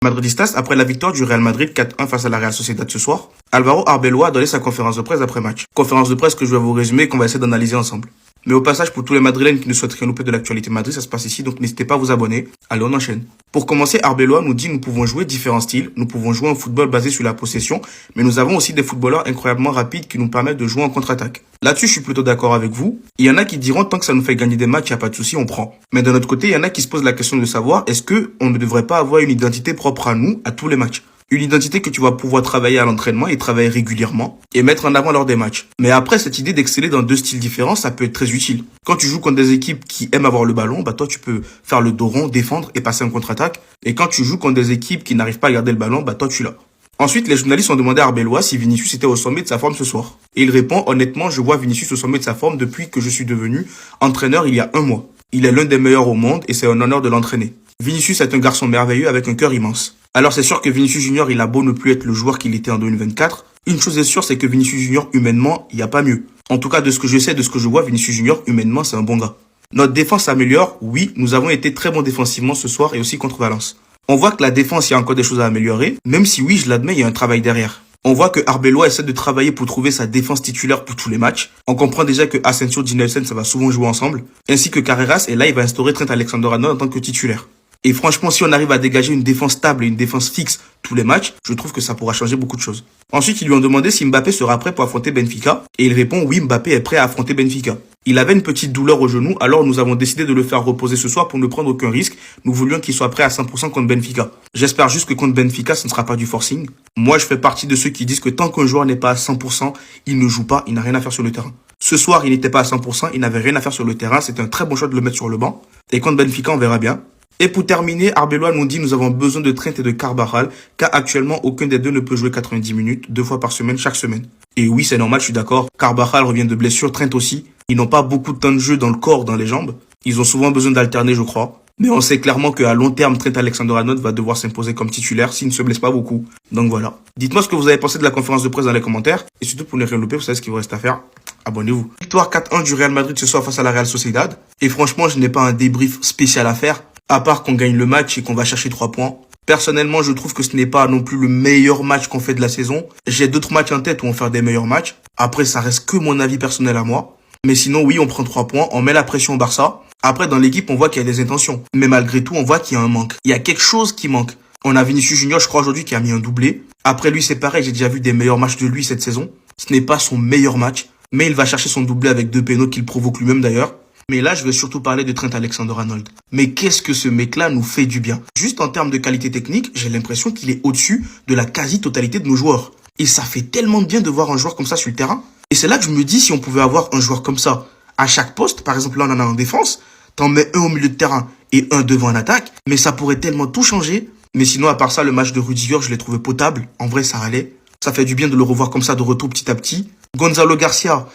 Madridistas, après la victoire du Real Madrid 4-1 face à la Real Sociedad ce soir, Álvaro Arbeloa a donné sa conférence de presse après-match. Conférence de presse que je vais vous résumer et qu'on va essayer d'analyser ensemble. Mais au passage, pour tous les Madrilènes qui ne souhaitent rien louper de l'actualité Madrid, ça se passe ici, donc n'hésitez pas à vous abonner. Allez, on enchaîne. Pour commencer, Arbeloa nous dit nous pouvons jouer différents styles, nous pouvons jouer un football basé sur la possession, mais nous avons aussi des footballeurs incroyablement rapides qui nous permettent de jouer en contre-attaque. Là-dessus, je suis plutôt d'accord avec vous. Il y en a qui diront tant que ça nous fait gagner des matchs, il n'y a pas de souci, on prend. Mais d'un autre côté, il y en a qui se posent la question de savoir est-ce que on ne devrait pas avoir une identité propre à nous à tous les matchs. Une identité que tu vas pouvoir travailler à l'entraînement et travailler régulièrement et mettre en avant lors des matchs. Mais après, cette idée d'exceller dans deux styles différents, ça peut être très utile. Quand tu joues contre des équipes qui aiment avoir le ballon, bah toi tu peux faire le dos rond, défendre et passer en contre-attaque. Et quand tu joues contre des équipes qui n'arrivent pas à garder le ballon, bah toi tu l'as. Ensuite, les journalistes ont demandé à Arbeloa si Vinicius était au sommet de sa forme ce soir. Et il répond, honnêtement, je vois Vinicius au sommet de sa forme depuis que je suis devenu entraîneur il y a 1 mois. Il est l'un des meilleurs au monde et c'est un honneur de l'entraîner. Vinicius est un garçon merveilleux avec un cœur immense. Alors c'est sûr que Vinicius Junior, il a beau ne plus être le joueur qu'il était en 2024. Une chose est sûre, c'est que Vinicius Junior, humainement, il n'y a pas mieux. En tout cas, de ce que je sais, de ce que je vois, Vinicius Junior, humainement, c'est un bon gars. Notre défense s'améliore. Oui, nous avons été très bons défensivement ce soir et aussi contre Valence. On voit que la défense, il y a encore des choses à améliorer, même si oui, je l'admets, il y a un travail derrière. On voit que Arbeloa essaie de travailler pour trouver sa défense titulaire pour tous les matchs. On comprend déjà que Asensio, Dinelsen, ça va souvent jouer ensemble, ainsi que Carreras, et là, il va instaurer Trent Alexander-Arnold en tant que titulaire. Et franchement, si on arrive à dégager une défense stable et une défense fixe tous les matchs, je trouve que ça pourra changer beaucoup de choses. Ensuite, ils lui ont demandé si Mbappé sera prêt pour affronter Benfica. Et il répond oui, Mbappé est prêt à affronter Benfica. Il avait une petite douleur au genou, alors nous avons décidé de le faire reposer ce soir pour ne prendre aucun risque. Nous voulions qu'il soit prêt à 100% contre Benfica. J'espère juste que contre Benfica, ce ne sera pas du forcing. Moi, je fais partie de ceux qui disent que tant qu'un joueur n'est pas à 100%, il ne joue pas, il n'a rien à faire sur le terrain. Ce soir, il n'était pas à 100%, il n'avait rien à faire sur le terrain. C'était un très bon choix de le mettre sur le banc. Et contre Benfica, on verra bien. Et pour terminer, Arbeloa nous dit nous avons besoin de Trent et de Carvajal, car actuellement aucun des deux ne peut jouer 90 minutes, 2 fois par semaine, chaque semaine. Et oui, c'est normal, je suis d'accord. Carvajal revient de blessure, Trent aussi. Ils n'ont pas beaucoup de temps de jeu dans le corps, dans les jambes. Ils ont souvent besoin d'alterner, je crois. Mais on sait clairement qu'à long terme, Trent Alexander-Arnold va devoir s'imposer comme titulaire s'il ne se blesse pas beaucoup. Donc voilà. Dites-moi ce que vous avez pensé de la conférence de presse dans les commentaires. Et surtout pour ne rien louper, vous savez ce qu'il vous reste à faire. Abonnez-vous. Victoire 4-1 du Real Madrid ce soir face à la Real Sociedad. Et franchement, je n'ai pas un débrief spécial à faire. À part qu'on gagne le match et qu'on va chercher 3 points. Personnellement, je trouve que ce n'est pas non plus le meilleur match qu'on fait de la saison. J'ai d'autres matchs en tête où on fait des meilleurs matchs. Après, ça reste que mon avis personnel à moi. Mais sinon, oui, on prend 3 points, on met la pression au Barça. Après, dans l'équipe, on voit qu'il y a des intentions. Mais malgré tout, on voit qu'il y a un manque. Il y a quelque chose qui manque. On a Vinicius Junior, je crois aujourd'hui, qui a mis un doublé. Après lui, c'est pareil, j'ai déjà vu des meilleurs matchs de lui cette saison. Ce n'est pas son meilleur match. Mais il va chercher son doublé avec 2 pénaux qu'il provoque lui-même d'ailleurs. Mais là, je vais surtout parler de Trent Alexander-Arnold. Mais qu'est-ce que ce mec-là nous fait du bien. Juste en termes de qualité technique, j'ai l'impression qu'il est au-dessus de la quasi-totalité de nos joueurs. Et ça fait tellement de bien de voir un joueur comme ça sur le terrain. Et c'est là que je me dis, si on pouvait avoir un joueur comme ça à chaque poste, par exemple là on en a en défense, t'en mets un au milieu de terrain et un devant en attaque, mais ça pourrait tellement tout changer. Mais sinon, à part ça, le match de Rudiger, je l'ai trouvé potable. En vrai, ça allait. Ça fait du bien de le revoir comme ça de retour petit à petit. Gonzalo Garcia,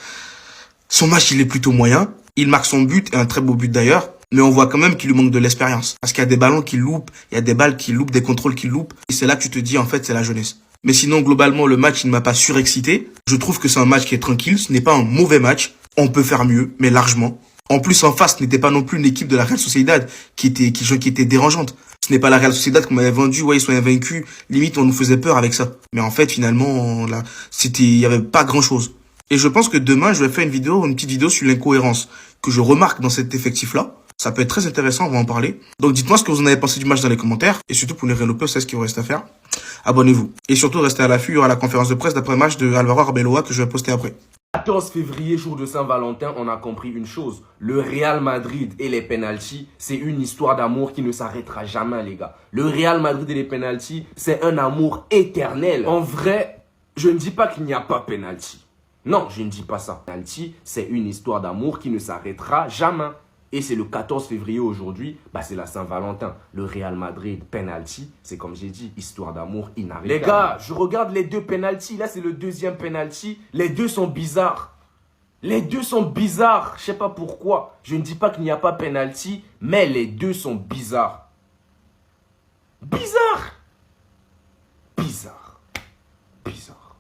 son match, il est plutôt moyen. Il marque son but, et un très beau but d'ailleurs, mais on voit quand même qu'il lui manque de l'expérience. Parce qu'il y a des ballons qu'il loupe, il y a des balles qu'il loupe, des contrôles qu'il loupe, et c'est là que tu te dis, en fait, c'est la jeunesse. Mais sinon, globalement, le match, il ne m'a pas surexcité. Je trouve que c'est un match qui est tranquille, ce n'est pas un mauvais match. On peut faire mieux, mais largement. En plus, en face, ce n'était pas non plus une équipe de la Real Sociedad qui était dérangeante. Ce n'est pas la Real Sociedad qu'on m'avait vendu, ouais, ils sont invaincus, limite, on nous faisait peur avec ça. Mais en fait, finalement, là, il y avait pas grand chose. Et je pense que demain, je vais faire une petite vidéo sur l'incohérence que je remarque dans cet effectif-là. Ça peut être très intéressant, on va en parler. Donc dites-moi ce que vous en avez pensé du match dans les commentaires. Et surtout pour ne rien louper, c'est ce qu'il vous reste à faire. Abonnez-vous. Et surtout, restez à l'affût, il y aura la conférence de presse d'après-match de Álvaro Arbeloa que je vais poster après. 14 février, jour de Saint-Valentin, on a compris une chose. Le Real Madrid et les pénaltys, c'est une histoire d'amour qui ne s'arrêtera jamais, les gars. Le Real Madrid et les pénaltys, c'est un amour éternel. En vrai, je ne dis pas qu'il n'y a pas pénalty. Non, je ne dis pas ça. Penalty, c'est une histoire d'amour qui ne s'arrêtera jamais. Et c'est le 14 février aujourd'hui, c'est la Saint-Valentin. Le Real Madrid, penalty, c'est comme j'ai dit, histoire d'amour inarrêtable. Les gars, je regarde les 2 penalty. Là, c'est le 2e penalty. Les 2 sont bizarres. Les 2 sont bizarres. Je sais pas pourquoi. Je ne dis pas qu'il n'y a pas penalty, mais les 2 sont bizarres. Bizarre. Bizarre. Bizarre.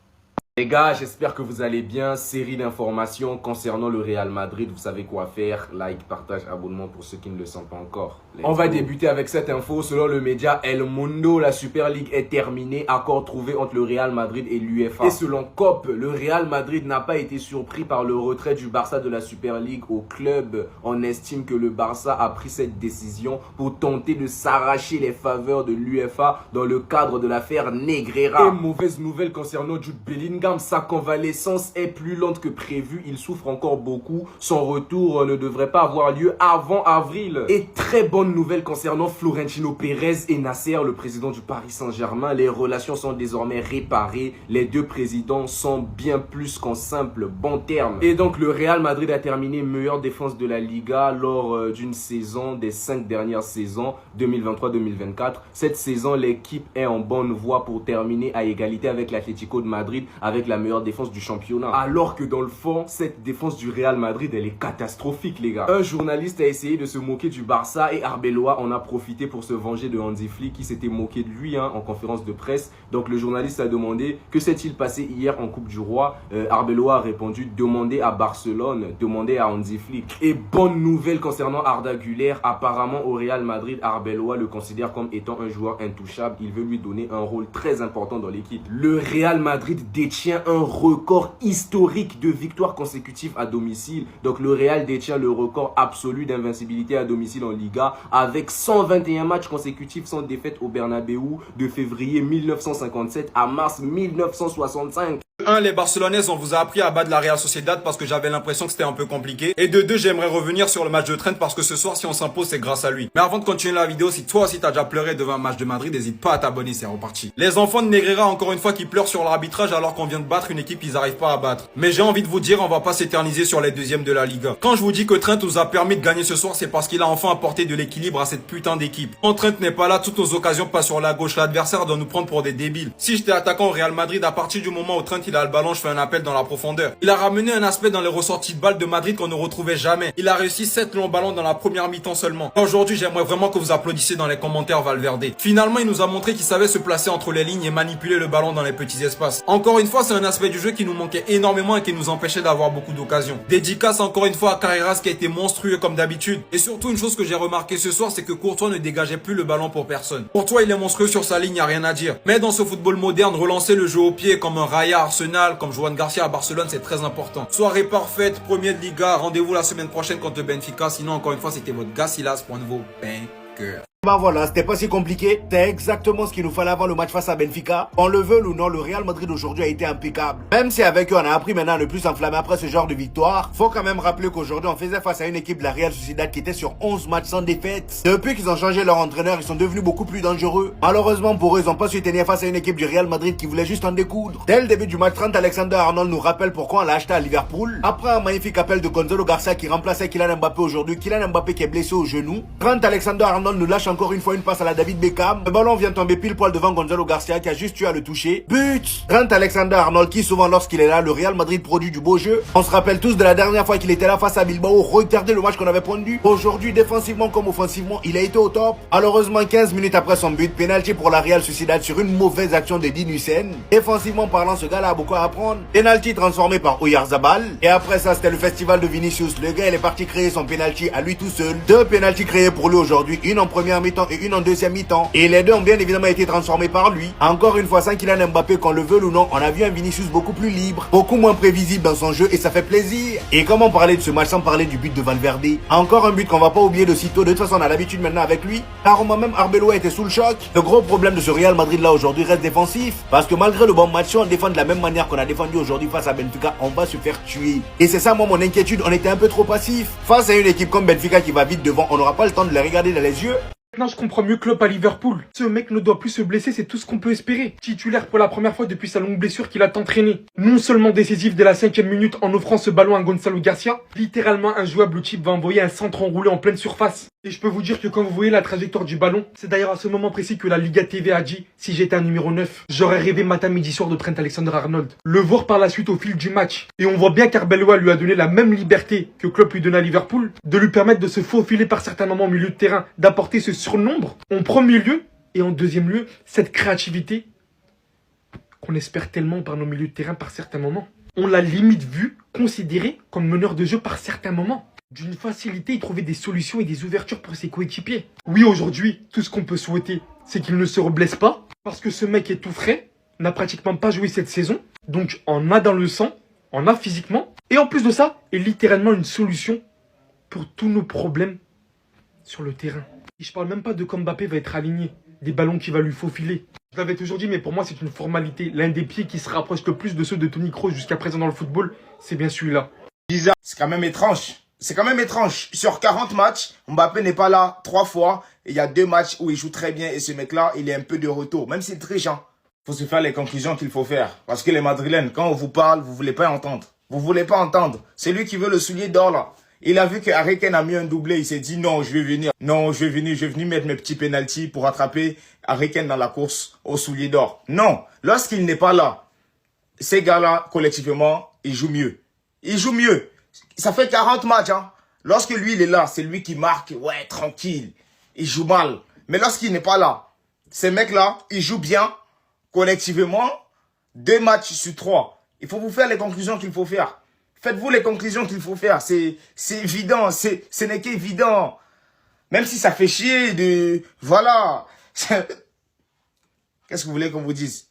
Les gars, j'espère que vous allez bien. Série d'informations concernant le Real Madrid. Vous savez quoi faire. Like, partage, abonnement pour ceux qui ne le sont pas encore. On va débuter avec cette info. Selon le média El Mundo, la Super League est terminée. Accord trouvé entre le Real Madrid et l'UEFA. Et selon COP, le Real Madrid n'a pas été surpris par le retrait du Barça de la Super League au club. On estime que le Barça a pris cette décision pour tenter de s'arracher les faveurs de l'UEFA dans le cadre de l'affaire Negreira. Et mauvaise nouvelle concernant Jude Bellingham. Sa convalescence est plus lente que prévu. Il souffre encore beaucoup. Son retour ne devrait pas avoir lieu avant avril. Et très bonne nouvelle concernant Florentino Pérez et Nasser, le président du Paris Saint-Germain. Les relations sont désormais réparées. Les deux présidents sont bien plus qu'en simple bon terme. Et donc le Real Madrid a terminé meilleure défense de la Liga lors d'une saison des 5 dernières saisons 2023-2024. Cette saison, l'équipe est en bonne voie pour terminer à égalité avec l'Atlético de Madrid avec la meilleure défense du championnat. Alors que dans le fond, cette défense du Real Madrid, elle est catastrophique, les gars. Un journaliste a essayé de se moquer du Barça et Arbeloa en a profité pour se venger de Hansi Flick qui s'était moqué de lui en conférence de presse. Donc le journaliste a demandé que s'est-il passé hier en Coupe du Roi. Arbeloa a répondu demandez à Barcelone, demandez à Hansi Flick. Et bonne nouvelle concernant Arda Güler, apparemment au Real Madrid, Arbeloa le considère comme étant un joueur intouchable. Il veut lui donner un rôle très important dans l'équipe. Le Real Madrid détient un record historique de victoires consécutives à domicile. Donc le Real détient le record absolu d'invincibilité à domicile en Liga avec 121 matchs consécutifs sans défaite au Bernabéu de février 1957 à mars 1965. Les Barcelonaises, on vous a appris à battre la Real Sociedad parce que j'avais l'impression que c'était un peu compliqué. Et de deux, j'aimerais revenir sur le match de Trent parce que ce soir, si on s'impose, c'est grâce à lui. Mais avant de continuer la vidéo, si toi aussi t'as déjà pleuré devant un match de Madrid, n'hésite pas à t'abonner, c'est reparti. Les enfants de Negreira, encore une fois, qui pleurent sur l'arbitrage alors qu'on vient de battre une équipe qu'ils n'arrivent pas à battre. Mais j'ai envie de vous dire, on va pas s'éterniser sur les deuxièmes de la Liga. Quand je vous dis que Trent nous a permis de gagner ce soir, c'est parce qu'il a enfin apporté de l'équilibre à cette putain d'équipe. Quand Trent n'est pas là, toutes nos occasions passent sur la gauche. L'adversaire doit nous prendre pour des débiles. Si j'étais attaquant au Real Madrid, à partir du moment où Trent il a le ballon, je fais un appel dans la profondeur. Il a ramené un aspect dans les ressorties de balles de Madrid qu'on ne retrouvait jamais. Il a réussi 7 longs ballons dans la première mi-temps seulement. Aujourd'hui, j'aimerais vraiment que vous applaudissiez dans les commentaires Valverde. Finalement, il nous a montré qu'il savait se placer entre les lignes et manipuler le ballon dans les petits espaces. Encore une fois, c'est un aspect du jeu qui nous manquait énormément et qui nous empêchait d'avoir beaucoup d'occasions. Dédicace encore une fois à Carreras qui a été monstrueux comme d'habitude. Et surtout, une chose que j'ai remarqué ce soir, c'est que Courtois ne dégageait plus le ballon pour personne. Courtois, il est monstrueux sur sa ligne, y a rien à dire. Mais dans ce football moderne, relancer le jeu au pied comme un Raya Arsenal, comme Juan Garcia à Barcelone, c'est très important. Soirée parfaite, premier de Liga, rendez-vous la semaine prochaine contre le Benfica. Sinon, encore une fois, c'était votre gars Silas pour un nouveau banqueur. Bah voilà, c'était pas si compliqué. C'était exactement ce qu'il nous fallait avant le match face à Benfica. On le veut ou non, le Real Madrid aujourd'hui a été impeccable. Même si avec eux on a appris maintenant à ne plus s'enflammer après ce genre de victoire, faut quand même rappeler qu'aujourd'hui on faisait face à une équipe de la Real Sociedad qui était sur 11 matchs sans défaite. Depuis qu'ils ont changé leur entraîneur, ils sont devenus beaucoup plus dangereux. Malheureusement pour eux, ils ont pas su tenir face à une équipe du Real Madrid qui voulait juste en découdre. Dès le début du match, Trent Alexander-Arnold nous rappelle pourquoi on l'a acheté à Liverpool. Après un magnifique appel de Gonzalo Garcia qui remplaçait Kylian Mbappé aujourd'hui, Kylian Mbappé qui est blessé au genou. Trent Alexander-Arnold nous lâche encore une fois une passe à la David Beckham. Le ballon vient tomber pile poil devant Gonzalo Garcia qui a juste eu à le toucher. But! Trent Alexander-Arnold qui souvent lorsqu'il est là, le Real Madrid produit du beau jeu. On se rappelle tous de la dernière fois qu'il était là face à Bilbao. Regardez le match qu'on avait pondu. Aujourd'hui, défensivement comme offensivement, il a été au top. Malheureusement, 15 minutes après son but, penalty pour la Real Sociedad sur une mauvaise action de Dean Hussein. Défensivement parlant, ce gars-là a beaucoup à apprendre. Penalty transformé par Oyarzabal. Et après ça, c'était le festival de Vinicius. Le gars, il est parti créer son penalty à lui tout seul. 2 penalty créés pour lui aujourd'hui. Une en première mi-temps et une en deuxième mi-temps. Et les deux ont bien évidemment été transformés par lui. Encore une fois, sans Kylian Mbappé, qu'on le veuille ou non, on a vu un Vinicius beaucoup plus libre, beaucoup moins prévisible dans son jeu et ça fait plaisir. Et comment parler de ce match sans parler du but de Valverde? Encore un but qu'on va pas oublier de sitôt. De toute façon, on a l'habitude maintenant avec lui. Car moi-même, Arbeloa était sous le choc. Le gros problème de ce Real Madrid là aujourd'hui reste défensif. Parce que malgré le bon match, si on défend de la même manière qu'on a défendu aujourd'hui face à Benfica, on va se faire tuer. Et c'est ça, moi, mon inquiétude. On était un peu trop passif. Face à une équipe comme Benfica qui va vite devant, on n'aura pas le temps de les regarder dans les yeux. Maintenant, je comprends mieux Klopp à Liverpool. Ce mec ne doit plus se blesser, c'est tout ce qu'on peut espérer. Titulaire pour la première fois depuis sa longue blessure qu'il a tant traîné. Non seulement décisif dès la 5e minute en offrant ce ballon à Gonzalo Garcia, littéralement un joueur blue chip va envoyer un centre enroulé en pleine surface. Et je peux vous dire que quand vous voyez la trajectoire du ballon, c'est d'ailleurs à ce moment précis que la Liga TV a dit « Si j'étais un numéro 9, j'aurais rêvé matin, midi, soir de Trent Alexander-Arnold ». Le voir par la suite au fil du match. Et on voit bien qu'Arbeloa lui a donné la même liberté que Klopp lui donnait à Liverpool, de lui permettre de se faufiler par certains moments au milieu de terrain, d'apporter ce surnombre en premier lieu, et en deuxième lieu, cette créativité qu'on espère tellement par nos milieux de terrain par certains moments. On l'a limite vu, considéré comme meneur de jeu par certains moments. D'une facilité, il trouvait des solutions et des ouvertures pour ses coéquipiers. Oui, aujourd'hui, tout ce qu'on peut souhaiter, c'est qu'il ne se reblesse pas, parce que ce mec est tout frais, n'a pratiquement pas joué cette saison, donc en a dans le sang, en a physiquement, et en plus de ça, est littéralement une solution pour tous nos problèmes sur le terrain. Et je parle même pas de quand Mbappé va être aligné, des ballons qu'il va lui faufiler. Je l'avais toujours dit, mais pour moi c'est une formalité. L'un des pieds qui se rapproche le plus de ceux de Toni Kroos jusqu'à présent dans le football, c'est bien celui-là. Bizarre, c'est quand même étrange. C'est quand même étrange. Sur 40 matchs, Mbappé n'est pas là 3 fois. Et il y a 2 matchs où il joue très bien. Et ce mec-là, il est un peu de retour. Même s'il triche, hein. Faut se faire les conclusions qu'il faut faire. Parce que les Madrilènes, quand on vous parle, vous voulez pas entendre. Vous voulez pas entendre. C'est lui qui veut le soulier d'or là. Il a vu que Harry Kane a mis un doublé. Il s'est dit non, je vais venir. Non, je vais venir mettre mes petits pénaltys pour attraper Harry Kane dans la course au soulier d'or. Non, lorsqu'il n'est pas là, ces gars-là, collectivement, ils jouent mieux. Ils jouent mieux. Ça fait 40 matchs, hein. Lorsque lui, il est là, c'est lui qui marque. Ouais, tranquille. Il joue mal. Mais lorsqu'il n'est pas là, ces mecs-là, ils jouent bien. Collectivement, 2 matchs sur 3. Il faut vous faire les conclusions qu'il faut faire. Faites-vous les conclusions qu'il faut faire. C'est évident. Ce n'est qu'évident. Même si ça fait chier de... Voilà. Qu'est-ce que vous voulez qu'on vous dise?